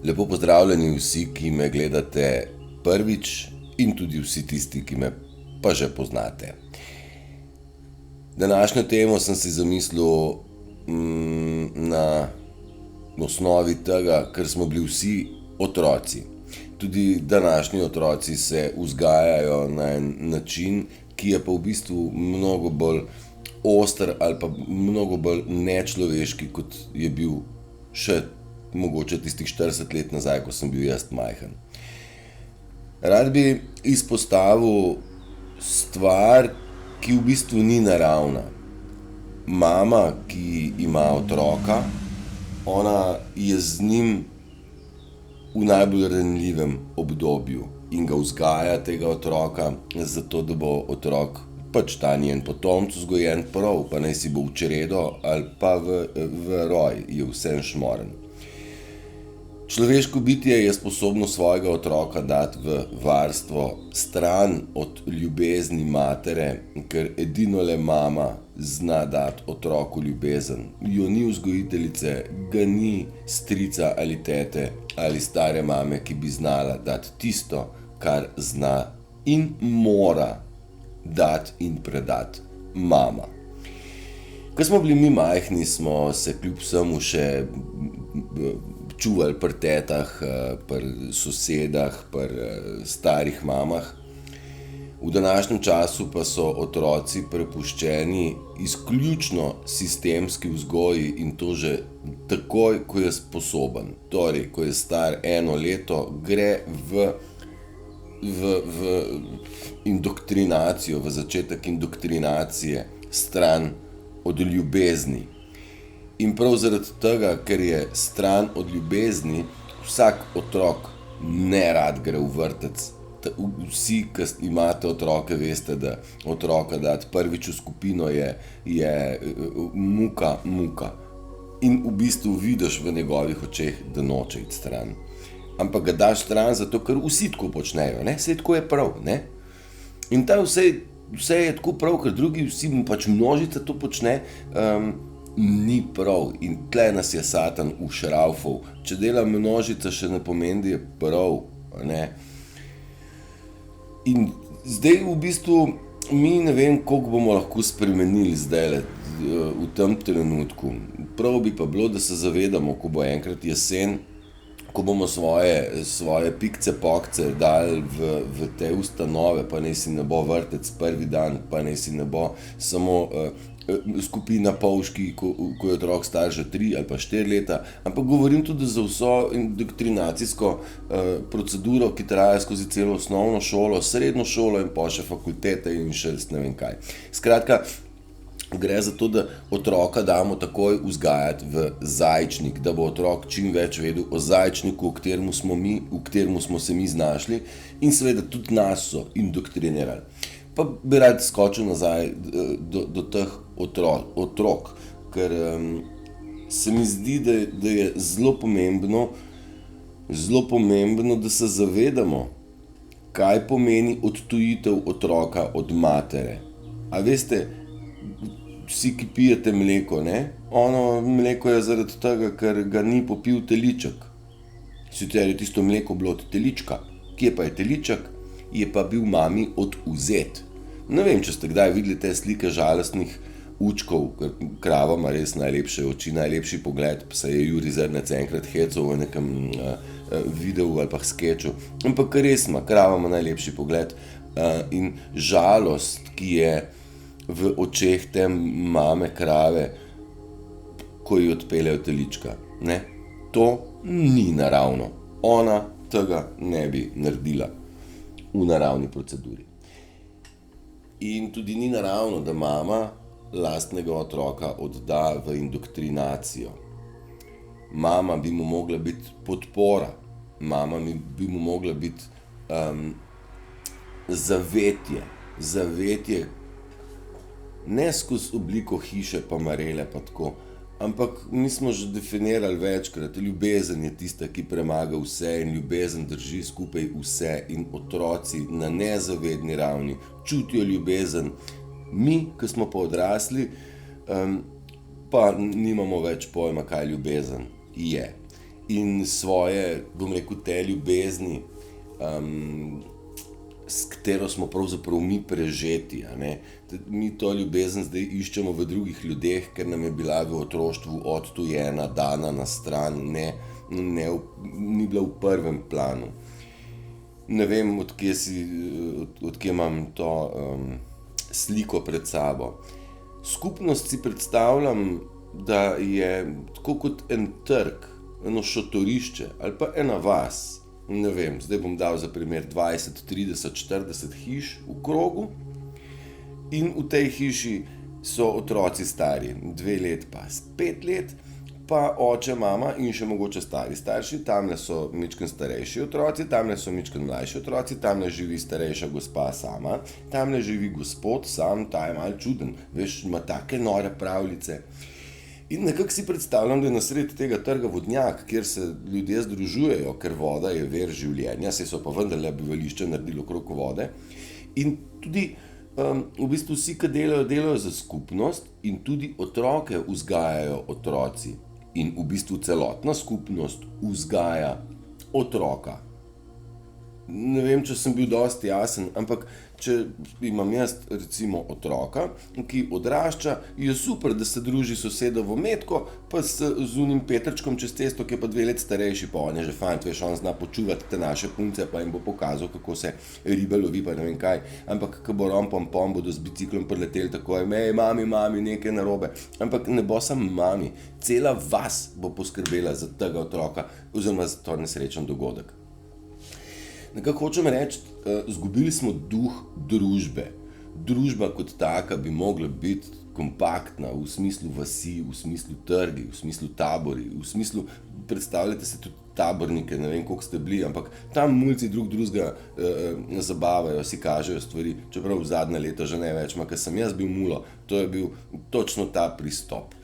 Lepo pozdravljeni vsi, ki me gledate prvič in tudi vsi tisti, ki me pa že poznate. Današnjo temo sem si zamislil na osnovi tega, ker smo bili vsi otroci. Tudi današnji otroci se vzgajajo na en način, ki je pa v bistvu mnogo bolj oster ali pa mnogo bolj nečloveški, kot je bil še mogoče tistih 40 let nazaj, ko sem bil jaz majhen. Rad bi izpostavil stvar, ki v bistvu ni naravna. Mama, ki ima otroka, ona je z njim v najbolj ranljivem obdobju in ga vzgaja tega otroka, zato da bo otrok pač ta njen potomec vzgojen prav, pa naj si bo v čredo ali pa v roj, je vseeno šmoren. Človeško bitje je sposobno svojega otroka dati v varstvo stran od ljubezni matere, ker edino le mama zna dati otroku ljubezen. Jo ni vzgojiteljice, ga ni strica ali tete ali stare mame, ki bi znala dati tisto, kar zna in mora dati in predati mama. Ko smo bili mi majhni, smo se kljub vsemu še čuvali pri tetah, pri sosedah, pri starih mamah. V današnjem času pa so otroci prepuščeni izključno sistemski vzgoji in to že takoj, ko je sposoben. Torej, ko je star 1 leto, gre v indoktrinacijo, v začetek indoktrinacije stran od ljubezni. In prav zaradi tega, ker je stran od ljubezni, vsak otrok nerad gre v vrtec. Vsi, ki imate otroke, veste, da otroka dati prvič v skupino je muka. In v bistvu vidiš v njegovih očeh, da noče iti stran. Ampak ga daš stran zato, ker vsi tako počnejo, ne? Saj tako je prav, ne? In ta vse je tako prav, ker drugi vsi, pač množica to počne, ni prav. In tle nas je Satan ušraufal. Če dela množica, še ne pomeni, da je prav, ne? In zdaj v bistvu mi ne vem, koliko bomo lahko spremenili zdajle v tem trenutku. Prav bi pa bilo, da se zavedamo, ko bo enkrat jesen, ko bomo svoje pikce pokce dali v te ustanove, pa naj si ne bo vrtec prvi dan, pa naj si ne bo samo skupina polžki, ko je otrok star že 3 ali pa 4 leta, ampak govorim tudi za vso indoktrinacijsko proceduro, ki traja skozi celo osnovno šolo, srednjo šolo in pa še fakultete in še ne vem kaj. Skratka, gre za to, da otroka damo takoj vzgajati v zajčnik, da bo otrok čim več vedel o zajčniku, v katerem smo se mi znašli in seveda tudi nas so indoktrinirali. Pa bi rad skočil nazaj do teh otrok, ker se mi zdi, da je zelo pomembno, da se zavedamo, kaj pomeni odtujitev otroka od matere. A veste, vsi, ki pijete mleko, ne? Ono mleko je zaradi tega, ker ga ni popil teliček. Sicer je tisto mleko bilo od telička. Kje pa je teliček? Je pa bil mami odvzet. Ne vem, če ste kdaj videli te slike žalostnih učkov, ker krava ima res najlepše oči, najlepši pogled, pa se je Jurij Zrnec enkrat hecal v nekem videu ali pa skeču. Ampak res ima, krava ima najlepši pogled in žalost, ki je v očeh te mame krave, ko ji odpeljejo telička, ne? To ni naravno. Ona tega ne bi naredila v naravni proceduri. In tudi ni naravno, da mama lastnega otroka odda v indoktrinacijo. Mama bi mu mogla biti podpora, mama bi mu mogla biti zavetje, ne skozi obliko hiše pa marele pa tako, ampak mi smo že definirali večkrat, ljubezen je tista, ki premaga vse in ljubezen drži skupaj vse in otroci na nezavedni ravni čutijo ljubezen. Mi, ki smo pa odrasli, pa nimamo več pojma, kaj ljubezen je. in svoje, bom rekel, te ljubezni, s katero smo pravzaprav mi prežeti. Mi to ljubezen zdaj iščemo v drugih ljudeh, ker nam je bila v otroštvu odtujena, dana na stran, ni bila v prvem planu. Ne vem, odkje imam to sliko pred sabo. Skupnost si predstavljam, da je tako kot en trg, eno šotorišče ali pa ena vas. Ne vem, zdaj bom dal za primer 20, 30, 40 hiš v krogu in v tej hiši so otroci stari 2 let pa 5 let, pa oče, mama in še mogoče stari starši, tamle so mičken starejši otroci, tamle so mičken mlajši otroci, tamle živi starejša gospa sama, tamle živi gospod sam, ta je malo čuden, veš, ima take nore pravljice. In nekako si predstavljam, da je na sredi tega trga vodnjak, kjer se ljudje združujejo, ker voda je vir življenja, saj so pa vendarle bivališče naredili okrog vode. In tudi v bistvu vsi, ki delajo za skupnost in tudi otroke vzgajajo otroci. In v bistvu celotna skupnost vzgaja otroka. Ne vem, če sem bil dosti jasen, ampak če imam jaz recimo otroka, ki odrašča, je super, da se druži s sosedovo Metko, pa z unim Petrčkom čez cesto, ki je pa 2 let starejši, pa on je že fant, veš, on zna počuvati te naše punce, pa jim bo pokazal, kako se ribe lovi, pa ne vem kaj. Ampak, ko bo pom, bodo z biciklom prileteli takoj, mami, nekaj narobe. Ampak ne bo samo mami, cela vas bo poskrbela za tega otroka, oziroma za to nesrečen dogodek. Nekako hočem reči, izgubili smo duh družbe. Družba kot taka bi mogla biti kompaktna v smislu vasi, v smislu trgi, v smislu tabori, v smislu, predstavljate se tudi tabornike, ne vem, koliko ste bili, ampak tam mulci drugega zabavajo, si kažejo stvari, čeprav v zadnje leto že ne več, ker sem jaz bil mulo, to je bil točno ta pristop.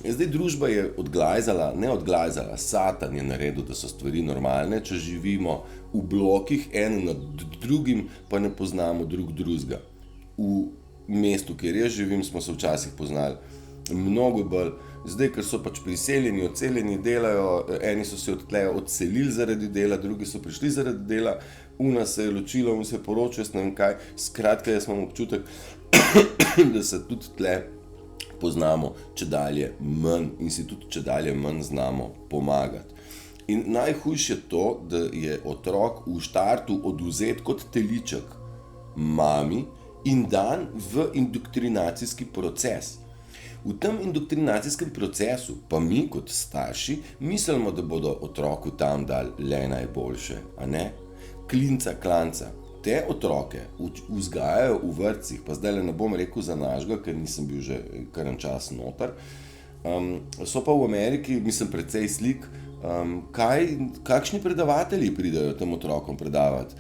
Zdaj družba je odglajzala, Satan je naredil, da so stvari normalne, če živimo v blokih, en nad drugim, pa ne poznamo drugega. V mestu, kjer jaz živim, smo se včasih poznali mnogo bolj, zdaj, ker so pač priseljeni, odseljeni, delajo, eni so se odselili zaradi dela, drugi so prišli zaradi dela, una se je ločila, se je poročil, jaz ne vem kaj, skratka, jaz imam občutek, da se tudi tle poznamo čedalje manj in si tudi čedalje manj znamo pomagati. In najhujše je to, da je otrok v štartu odvzet kot teliček mami in dan v indoktrinacijski proces. V tem indoktrinacijskem procesu pa mi kot starši mislimo, da bodo otroku tam dali le najboljše, a ne? Klinca, klanca. Te otroke vzgajajo v vrtcih, pa zdaj ne bom rekel za našega, ker nisem bil že kar en čas noter, so pa v Ameriki, mislim, precej slik, kakšni predavatelji pridejo tem otrokom predavati,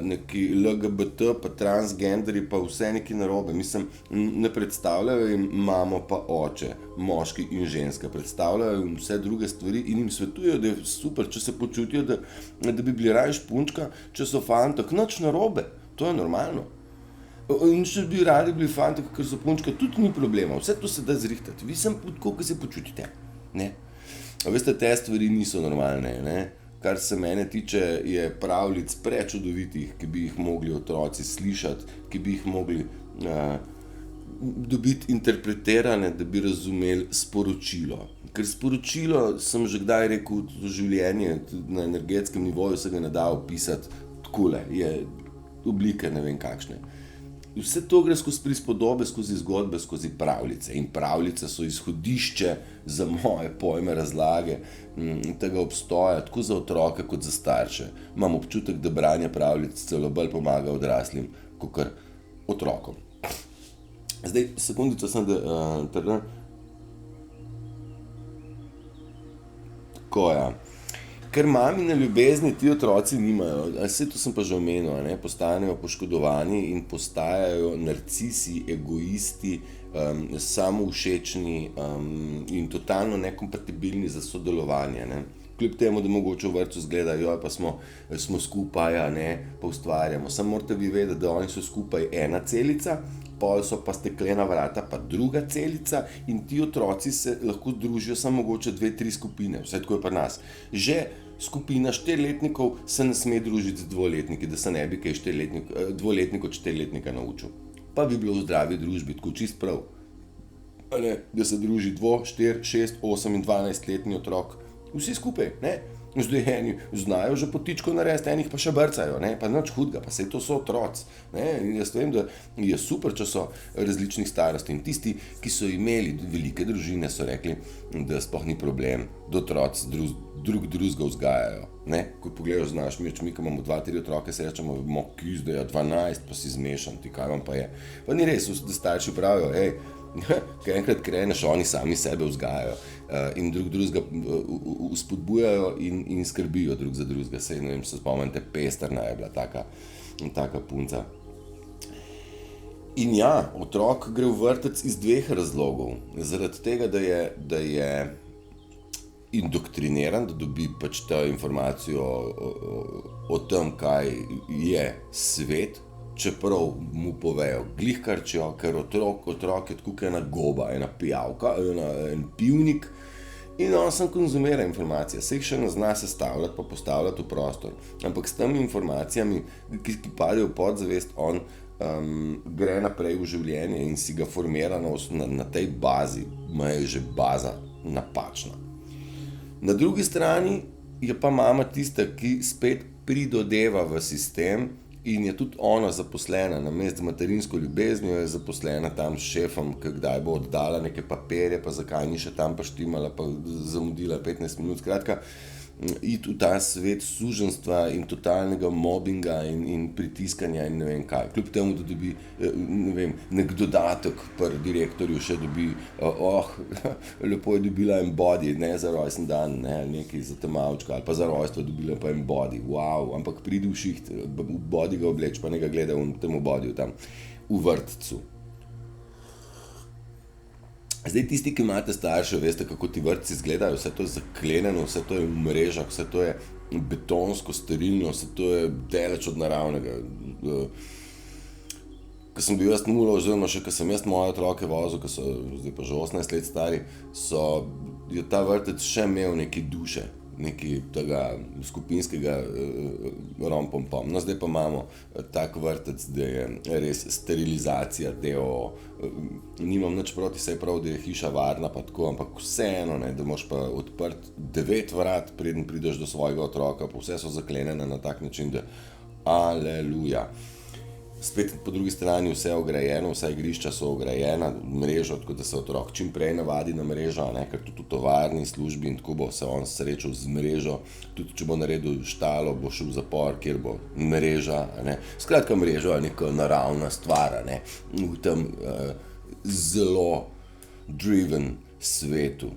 neki LGBT, pa transgenderi, pa vse neki narobe, mislim, ne predstavljajo jim mamo pa oče, moški in ženska, predstavljajo jim vse druge stvari in jim svetujejo, da je super, če se počutijo, da bi bili raje špunčka, če so fantak, nič narobe, to je normalno. In če bi radi bili fantak, ker so punčka, tudi ni problema, vse to se da zrihtati, vi sem kako se počutite, ne? A veste, te stvari niso normalne, ne? Kar se mene tiče, je pravljic prečudovitih, ki bi jih mogli otroci slišati, ki bi jih mogli dobiti interpretirane, da bi razumeli sporočilo. Ker sporočilo, sem že kdaj rekel, v življenje na energetskem nivoju se ga ne da opisati takole, je oblike ne vem kakšne. Vse to gre skozi prispodobe, skozi zgodbe, skozi pravljice. In pravljice so izhodišče za moje pojme razlage tega obstoja, tako za otroke kot za starše. Imam občutek, da branje pravljic celo bolj pomaga odraslim, kakor otrokom. Zdaj, sekundico sem, da... Tako, ja. Ker mamine ljubezni ti otroci nimajo, vse to sem pa že omenil, ne, postanejo poškodovani in postajajo narcisi, egoisti, samovšečni in totalno nekompatibilni za sodelovanje, ne. kljub temu, da mogoče v vrtcu zgleda, joj, pa smo skupaj, a ne, pa ustvarjamo. Samo morate vi vedeti, da oni so skupaj ena celica, pol so pa steklena vrata, pa druga celica in ti otroci se lahko združijo samo mogoče 2-3 skupine, vse tako je pri nas. Že skupina 4-letnikov se ne sme družiti z 2-letniki, da se ne bi kaj 2-letnik od 4-letnika naučil. Pa bi bilo v zdravi družbi, tako čist prav. Ne, da se druži 2, 4, 6, 8 in 12-letni otrok. Vsi skupaj, ne? Zdaj eni znajo že potičko narediti, enih pa še brcajo, ne? Pa nič hudega, pa saj to so otroci. In jaz vem, da je super, če so različnih starosti. In tisti, ki so imeli velike družine, so rekli, da sploh ni problem, da otroci drugega vzgajajo. Ne? Ko pogledaš z našimi očmi, ko imamo 2-3 otroke, se rečemo, da je 12, pa si zmešan, ti kaj vam pa je. Pa ni res, da starši pravijo, hej, kaj enkrat kreneš, oni sami sebe vzgajajo in drugega spodbujajo in skrbijo drug za drugega. Sej, ne vem, se spomnite, Pesterna je bila taka punca. In ja, otrok gre v vrtec iz 2 razlogov. Zaradi tega, da je indoktriniran, da dobi pač ta informacijo o tem, kaj je svet, čeprav mu povejo glihkarčijo, ker otrok je tako ena goba, ena pijavka, en pivnik in on sem konzumira informacije, se jih še ne zna sestavljati pa postavljati v prostor, ampak s temi informacijami, ki padejo v podzavest, on gre naprej v življenje in si ga formira na tej bazi, ima je že baza napačna. Na drugi strani je pa mama tista, ki spet pridodeva v sistem in je tudi ona zaposlena, namesto z materinsko ljubeznijo je zaposlena tam s šefom, kdaj bo oddala neke papirje, pa zakaj ni še tam pa štimala, pa zamudila 15 minut. Skratka, iti v ta svet suženjstva in totalnega mobinga in pritiskanja in ne vem kaj. Kljub temu, da dobi, ne vem, nek dodatek pri direktorju še dobi, lepo je dobila en body, ne za rojsten dan, ne, nekaj za temavčka, ali pa za rojstvo dobila pa en body, wow, ampak pridi v šiht, body ga obleč, pa ne ga gleda v temu bodyju tam, v vrtcu. Zdaj, tisti, ki imate starše, veste, kako ti vrtci izgledajo, vse to je zaklenjeno, vse to je v mrežah, vse to je betonsko, sterilno, vse to je daleč od naravnega. Ko sem bil jaz nulo, oziroma še ko sem jaz moje otroke vozil, ko so zdaj pa že 18 let stari, je ta vrtec še imel neki duše, neki tega skupinskega rompompom. No, zdaj pa imamo tak vrtec, da je res sterilizacija, nimam nič proti, saj prav, da je hiša varna pa tako, ampak vseeno, ne, da moraš pa odprt 9 vrat, preden prideš do svojega otroka, pa vse so zaklenjene na tak način, da aleluja. Spet po drugi strani vse je ograjeno, vsa igrišča so ograjena, mrežo, tako da se otrok čim prej navadi na mrežo, ne, ker tudi v tovarni službi in tako bo se on srečal z mrežo, tudi če bo naredil štalo, bo šel v zapor, kjer bo mreža, ne. Skratka, mreža je neka naravna stvar, ne, v tem zelo driven svetu.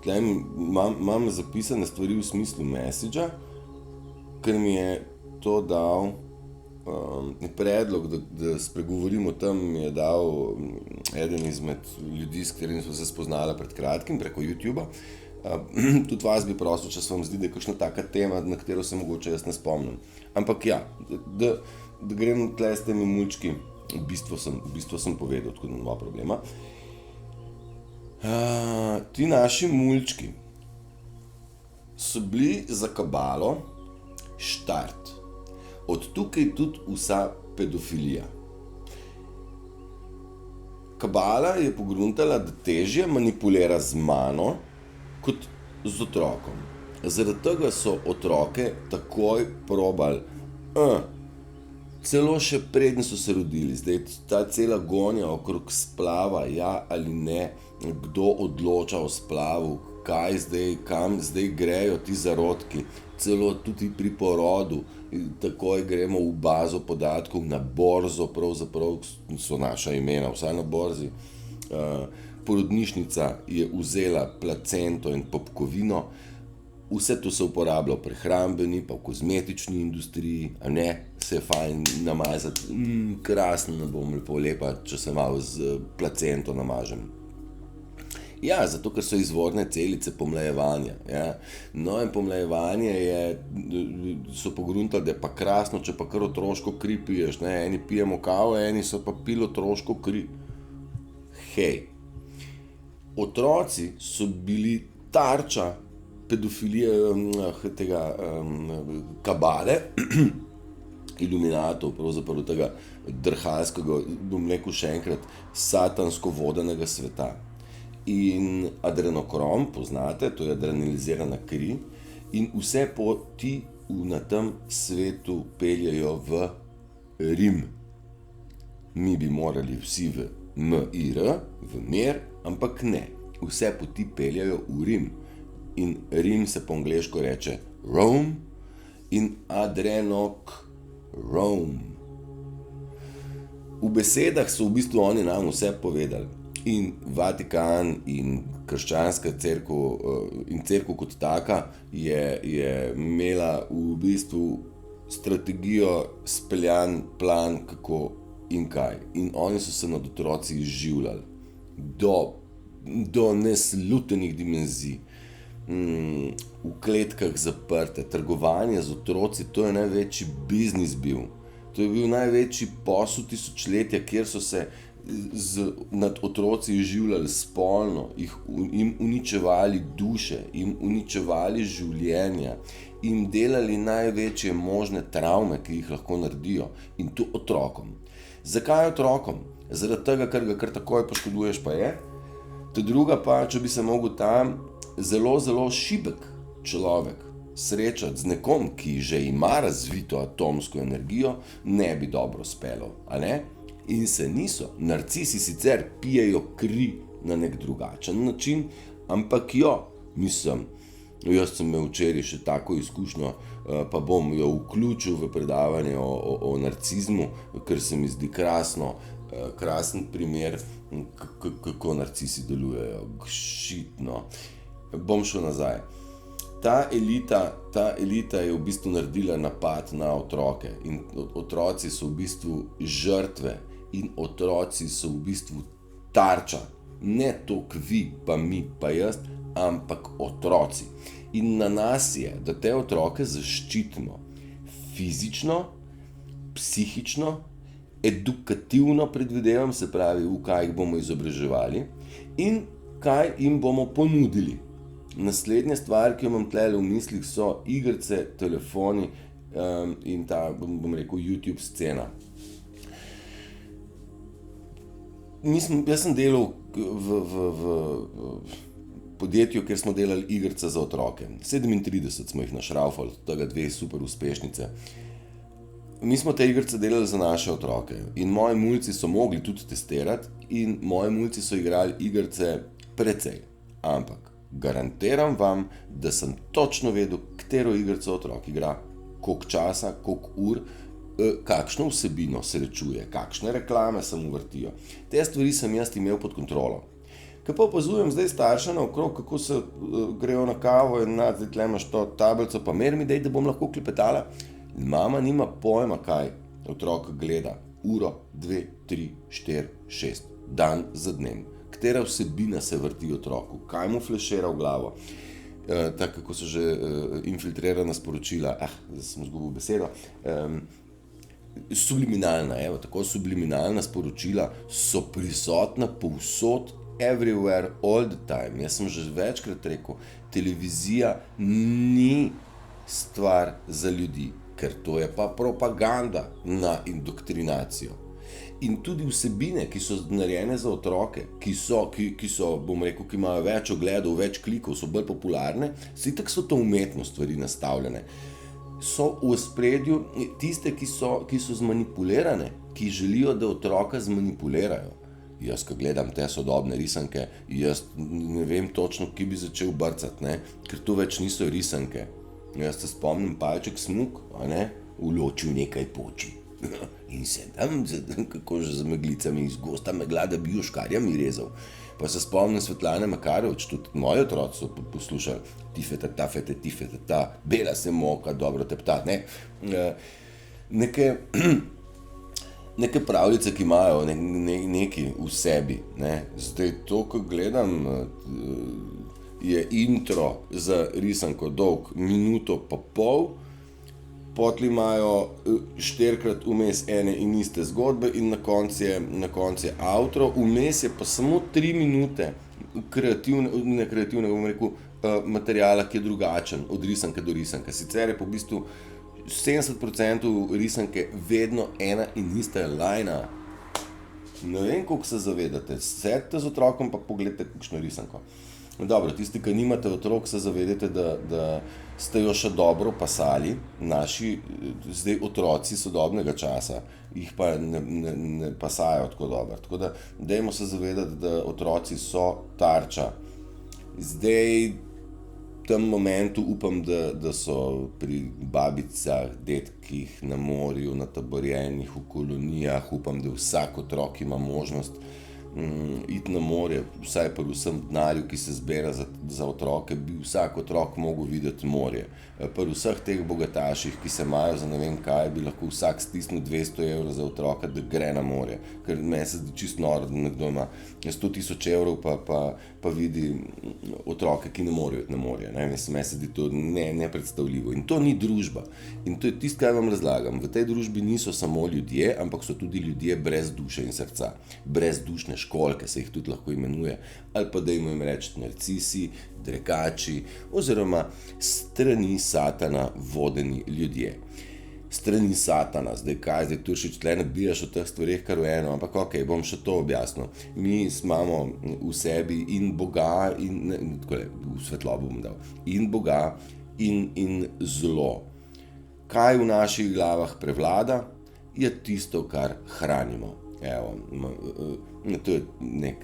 Tle imam zapisane stvari v smislu messagea, ker mi je to dal predlog, da spregovorim o tem, mi je dal eden izmed ljudi, s katerim smo se spoznali pred kratkim, preko YouTubea. Tudi vas bi prosil, če se vam zdi, da je kakšna taka tema, na katero se mogoče jaz ne spomnim. Ampak ja, da grem tle s temi mulčki, v bistvu sem povedal, tako da nima problema. Ti naši mulčki so bili za kabalo štart. Od tukaj tudi vsa pedofilija. Kabala je pogruntala, da težje manipulira z mano kot z otrokom. Zaradi tega so otroke takoj probali, celo še preden so se rodili. Zdaj ta cela gonja okrog splava, ja ali ne, kdo odloča o splavu, kaj zdaj, kam zdaj grejo ti zarodki, celo tudi pri porodu, takoj gremo v bazo podatkov, na borzo, pravzaprav so naša imena, vsaj na borzi. Porodnišnica je vzela placento in popkovino, vse to se uporablja v prehrambeni, pa v kozmetični industriji, a ne, se je fajn namazati, krasno, ne bom lepo lepa, če se malo z placento namažem. Ja, zato ker so izvorne celice pomlajevanja. Ja. No, in pomlajevanje so pogruntali, da je pa krasno, če pa kar otroško kri piješ. Ne. Eni pijemo kavo, eni so pa pili otroško kri. Hej, otroci so bili tarča pedofilije tega kabale, iluminatov, pravzaprav tega drhalskega, bom rekel še enkrat, satansko vodenega sveta. In adrenokrom, poznate, to je adrenalizirana kri, in vse poti na tem svetu peljajo v Rim. Mi bi morali vsi v MIR, v mir, ampak ne. Vse poti peljajo v Rim. In Rim se po angleško reče Rome in adrenokrom. V besedah so v bistvu oni nam vse povedali. In Vatikan in krščanska cerkev in cerkev kot taka je imela v bistvu strategijo, speljan plan, kako in kaj. In oni so se nad otroci izživljali do neslutenih dimenzij. V kletkah zaprte, trgovanje z otroci, to je največji biznis bil. To je bil največji posel tisočletja, kjer so se nad otroci izživljali spolno, jim uničevali duše, jim uničevali življenja, jim delali največje možne travme, ki jih lahko naredijo. In to otrokom. Zakaj otrokom? Zaradi tega, ker ga kar takoj poškoduješ, pa je. Ta druga pa, če bi se mogel tam zelo, zelo šibek človek srečati z nekom, ki že ima razvito atomsko energijo, ne bi dobro speljal, a ne? In se niso. Narcisi sicer pijejo kri na nek drugačen način, ampak jaz sem imel včeraj še tako izkušnjo, pa bom jo vključil v predavanje o narcizmu, ker se mi zdi krasen primer, kako narcisi delujejo. Šitno. Bom šel nazaj. Ta elita je v bistvu naredila napad na otroke in otroci so v bistvu žrtve in otroci so v bistvu tarča. Ne toliko vi, pa mi, pa jaz, ampak otroci. In na nas je, da te otroke zaščitimo fizično, psihično, edukativno predvidevam, se pravi, v kaj jih bomo izobraževali in kaj jim bomo ponudili. Naslednja stvar, ki jo imam tlele v mislih, so igrice, telefoni in ta, bom rekel, YouTube scena. Jaz sem delal v podjetju, kjer smo delali igrice za otroke. 37 smo jih našraufali, tega 2 super uspešnice. Mi smo te igrice delali za naše otroke in moji mulci so mogli tudi testirati in moji mulci so igrali igrice precej. Ampak garantiram vam, da sem točno vedel, katero igrico otrok igra, koliko časa, koliko ur, kakšno vsebino se rečuje, kakšne reklame se mu vrtijo. Te stvari sem jaz imel pod kontrolo. Ko pa opazujem zdaj starše naokrog, kako se grejo na kavo in zdaj tle imaš to tablico, pa mer mi dej, da bom lahko klepetala. Mama nima pojma, kaj otrok gleda. Uro, 2, 3, 4, 6, dan za dnem. Katera vsebina se vrti otroku, kaj mu flešera v glavo. Tako kako so že infiltrirana sporočila, zdaj sem izgubil besedo, subliminalna, tako subliminalna sporočila so prisotna povsod, everywhere, all the time. Jaz sem že večkrat rekel, televizija ni stvar za ljudi, ker to je pa propaganda na indoktrinacijo. In tudi vsebine, ki so narejene za otroke, ki so, bom rekel, ki imajo več ogledov, več klikov, so bolj popularne, itak so to umetno stvari nastavljene. So v ospredju tiste, ki so zmanipulirane, ki želijo, da otroka zmanipulirajo. Jaz, ko gledam te sodobne risanke, jaz ne vem točno, ki bi začel brcati, ne? Ker to več niso risanke. Jaz se spomnim Palček Smuk, v ločju nekaj poči. In se tam, kako že z meglicami iz gosta megla, da bi jo škarjami rezal. Pa se spomnim Svetlane Makarovič, tudi moji otroci so poslušali tifetata, fete, tifetata, bela se moka, dobro tepta, ne. neke pravljice, ki imajo nekaj v sebi. Ne. Zdaj to, ko gledam, je intro za risanko dolg minuto pa pol, potli imajo 4krat vmes ene in iste zgodbe in na koncu je outro, vmes je pa samo 3 minute kreativnega, bom rekel, materiala, ki je drugačen od risanke do risanke. Sicer je pa v bistvu 70% risanke vedno ena in ista lajna. Ne vem, koliko se zavedate, sedite z otrokom pa pogledajte kakšno risanko. Dobro, tisti, ki nimate otrok, se zavedate, da ste jo še dobro pasali. Naši zdaj otroci sodobnega časa jih pa ne pasajo tako dobro. Tako da dajmo se zavedati, da otroci so tarča. Zdaj v tem momentu upam, da so pri babicah, dedkih, na morju, na taborjenjih, v kolonijah. Upam, da vsak otrok ima možnost iti na morje, vsaj pri vsem denarju, ki se zbira za otroke, bi vsak otrok mogel videti morje. Pri vseh teh bogataših, ki se imajo za ne vem kaj, bi lahko vsak stisnil 200 evrov za otroka, da gre na morje. Ker meni se zdi čisto noro, da nekdo ima 100.000 evrov pa vidi otroke, ki ne morejo iti na morje. Meni se zdi to nepredstavljivo. In to ni družba. In to je tisto, kaj vam razlagam. V tej družbi niso samo ljudje, ampak so tudi ljudje brez duše in srca. Brezdušne školjke se jih tudi lahko imenuje, ali pa dajmo jim reči narcisi, drekači oziroma strani satana vodeni ljudje. Strani satana, zdaj Turšič, tle ne bijaš o teh stvarih kar v eno, ampak okej, bom še to objasnil. Mi imamo v sebi in Boga, v svetlobo bom dal, in Boga in zlo. Kaj v naših glavah prevlada, je tisto, kar hranimo. Evo, to je nek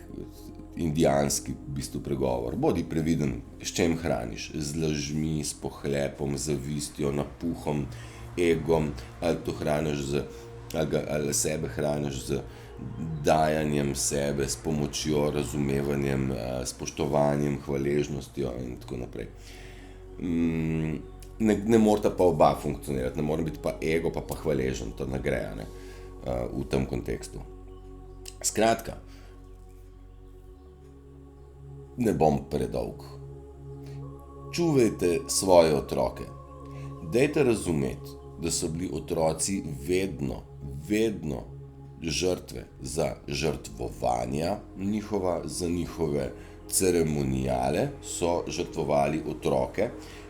indijanski v bistvu pregovor. Bodi previden, s čem hraniš. Z lažmi, s pohlepom, zavistjo, napuhom, egom, ali to hraniš ali sebe hraniš z dajanjem sebe, s pomočjo, razumevanjem, spoštovanjem, hvaležnostjo in tako naprej. Ne morata pa oba funkcionirati, ne mora biti pa ego pa hvaležen, to ne gre, ne, v tem kontekstu. Skratka, ne bom predolg. Čuvajte svoje otroke. Dajte razumeti, da so bili otroci vedno žrtve za žrtvovanja njihova, za njihove ceremonijale so žrtvovali otroke,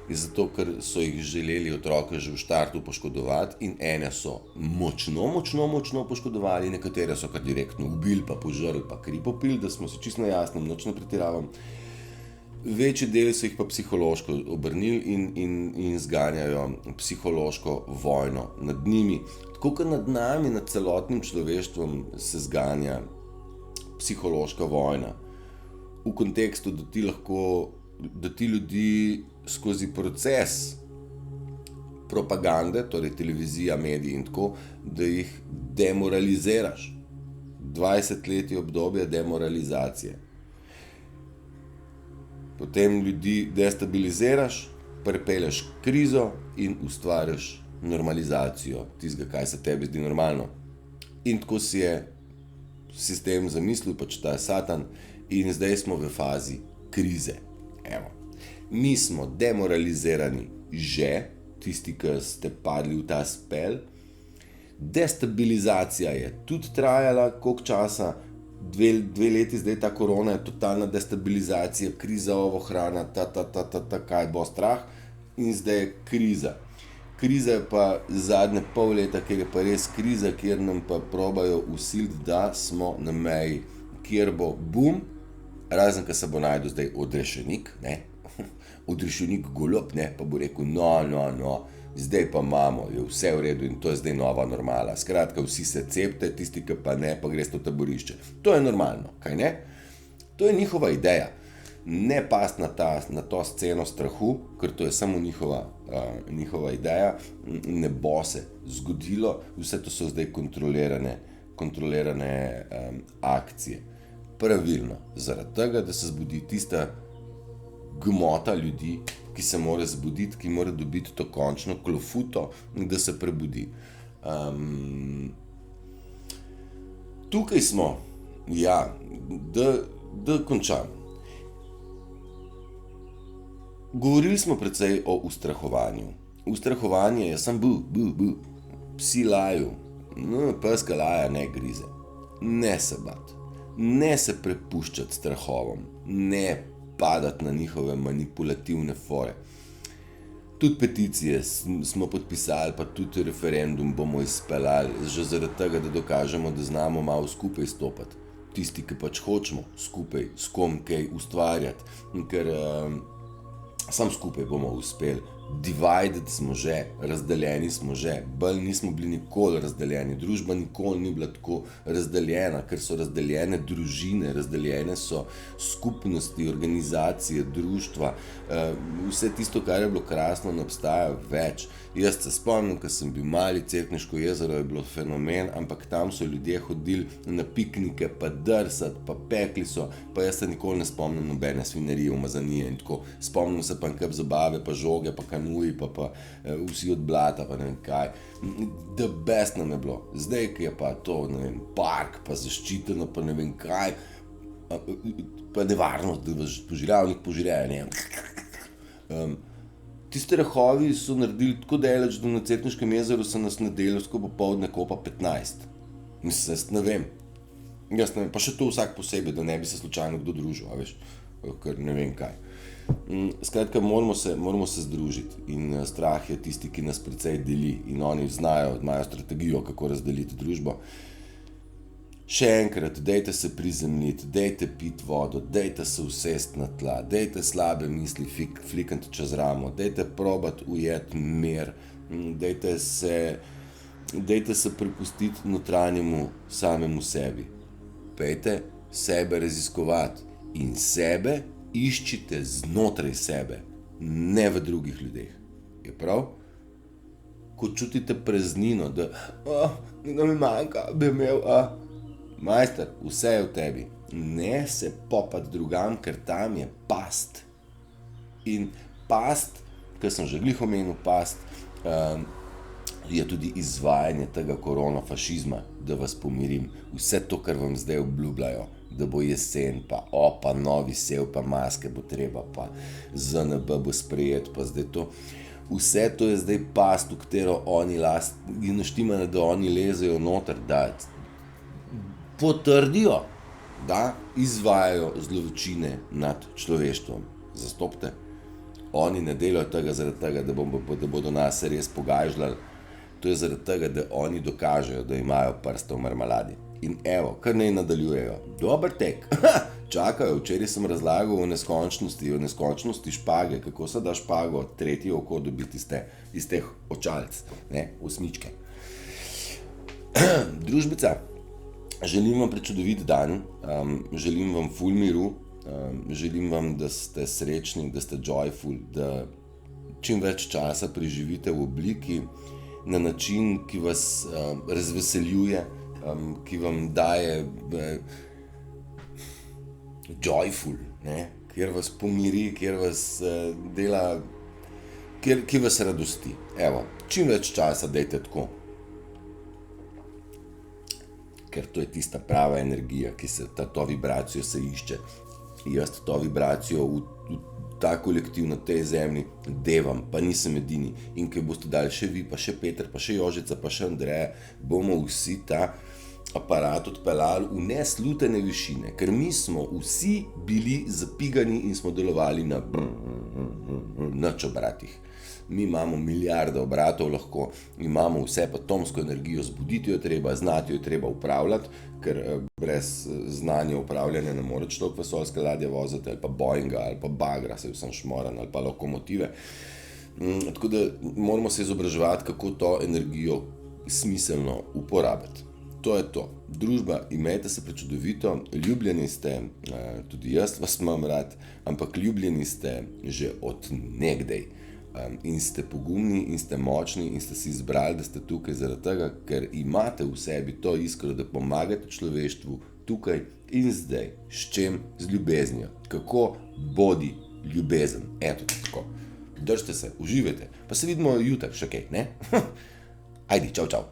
zato ker so jih želeli otroke že v štartu poškodovati in ene so močno poškodovali, nekatere so kar direktno ubili, pa požrli, pa kri popili, da smo se čisto jasni, nič ne pretiravam. Večji del so jih pa psihološko obrnili in zganjajo psihološko vojno nad njimi. Tako kot nad nami, nad celotnim človeštvom se zganja psihološka vojna. V kontekstu, da ti ljudi skozi proces propagande, torej televizija, mediji in tako, da jih demoraliziraš. 20 let je obdobje demoralizacije. Potem ljudi destabiliziraš, pripelješ krizo in ustvariš normalizacijo tistega, kaj se tebi zdi normalno. In tako si je sistem zamislil, pač ta satan, in zdaj smo v fazi krize. Evo. Mi smo demoralizirani že, tisti, ki ste padli v ta spel. Destabilizacija je tudi trajala, koliko časa, 2 leti zdaj ta korona je totalna destabilizacija, kriza, ovo hrana, kaj bo strah, in zdaj je kriza. Kriza je pa zadnje pol leta, kjer je pa res kriza, kjer nam pa probajo vsiliti, da smo na meji, kjer bo bum, razen, ko se bo najdel zdaj odrešenik, ne, odrešenik Golob, ne, pa bo rekel, no, zdaj pa imamo, je vse v redu in to je zdaj nova normala. Skratka, vsi se cepte, tisti, ki pa ne, pa greste v taborišče. To je normalno, kaj ne? To je njihova ideja. Ne pasti na to sceno strahu, ker to je samo njihova ideja. Ne bo se zgodilo, vse to so zdaj kontrolirane akcije. Pravilno, zaradi tega, da se zbudi tista gmota ljudi, ki se mora zbuditi, ki mora dobiti to končno klofuto, da se prebudi. tukaj smo, ja, da končam. Govorili smo precej o ustrahovanju. Ustrahovanje je sam psi laju, no, peska laja ne grize. Ne se bat, ne se prepuščati strahovom, ne padati na njihove manipulativne fore. Tudi peticije smo podpisali, pa tudi referendum bomo izpeljali, že zaradi tega, da dokažemo, da znamo malo skupaj stopati. Tisti, ki pač hočemo skupaj s kom kaj ustvarjati, ker sam skupaj bomo uspeli. Divided smo že, razdeljeni smo že, bolj nismo bili nikoli razdeljeni, družba nikoli ni bila tako razdeljena, ker so razdeljene družine, razdeljene so skupnosti, organizacije, društva, vse tisto, kar je bilo krasno, ne obstaja več. Jaz se spomnim, ko sem bil mali, Cerkniško jezero je bilo fenomen, ampak tam so ljudje hodili na piknike, pa drsati, pa pekli so, pa jaz se nikoli ne spomnim nobene svinjarije, umazanije in tako. Spomnim se pa nekaj zabave, pa žoge, pa kanuji, pa vsi od blata, pa ne vem kaj. The best nam je bilo. Zdaj, ki je pa to, ne vem, park, pa zaščiteno, pa ne vem kaj, pa nevarnost, da vas požiralnik požire, ne vem. Tisti rehovi so naredili tako daleč, da na Cerkniškem jezeru se nas nedeljsko popoldne kopa 15. Mislim, jaz ne vem. Pa še to vsak posebej, da ne bi se slučajno kdo družil, a veš, ker ne vem kaj. Skratka, moramo se združiti in strah je tisti, ki nas precej deli in oni znajo, imajo strategijo, kako razdeliti družbo. Še enkrat, dejte se prizemljiti, dejte piti vodo, dejte se usesti na tla, dejte slabe misli flikati čez ramo, dejte probati ujeti mir, dejte se prepustiti notranjemu samemu sebi. Pejte sebe raziskovati in sebe iščite znotraj sebe, ne v drugih ljudeh. Je prav? Ko čutite praznino, da mi manjka, bi imel, majster, vse je v tebi. Ne se popati drugam, ker tam je past. In past, ker sem že glih omenil past, je tudi izvajanje tega koronafašizma, da vas pomirim. Vse to, kar vam zdaj obljubljajo, da bo jesen, pa novi sev, pa maske bo treba, pa ZNB bo sprejet, pa zdaj to. Vse to je zdaj past, v katero oni naštimane, da oni lezejo noter, da potrdijo, da izvajajo zločine nad človeštvom. Zastopite. Oni ne delajo tega zaradi tega, da bodo nas res pogajžljali. To je zaradi tega, da oni dokažejo, da imajo prste v marmeladi. In evo, kar naj nadaljujejo. Dober tek. Čakajo, včeraj sem razlagal o neskončnosti špage, kako se da špago tretje oko dobiti iz teh očalc, ne, osmičke. Družbica, želim vam prečudovit dan, želim vam ful miru, želim vam, da ste srečni, da ste joyful, da čim več časa preživite v obliki, na način, ki vas razveseljuje, ki vam daje joyful, ne? Kjer vas pomiri, kjer vas dela, ki vas radosti. Evo, čim več časa dajte tako. Ker to je tista prava energija, ki se to vibracijo se išče. Jaz to vibracijo v ta kolektiv na tej zemlji devam, pa nisem edini. In ker boste dali še vi, pa še Peter, pa še Jožica, pa še Andreja, bomo vsi ta aparat odpeljali v neslutene višine. Ker mi smo vsi bili zapigani in smo delovali na obratih. Mi imamo milijarde obratov lahko, imamo vse atomsko energijo, zbuditi jo treba, znati jo treba upravljati, ker brez znanja upravljanja ne more človek vesoljske ladje voziti, ali pa Boeinga, ali pa bagra, se vsem šmoran, ali pa lokomotive. Tako da moramo se izobraževati, kako to energijo smiselno uporabiti. To je to. Družba, imejte se prečudovito, ljubljeni ste, tudi jaz vas imam rad, ampak ljubljeni ste že od nekdaj. In ste pogumni, in ste močni, in ste si izbrali, da ste tukaj zaradi tega, ker imate v sebi to iskro, da pomagate človeštvu tukaj in zdaj. S čem? Z ljubeznijo. Kako? Bodi ljubezen. Eto tako. Držite se, uživajte. Pa se vidimo jutri še kaj, ne? Ajdi, čau, čau.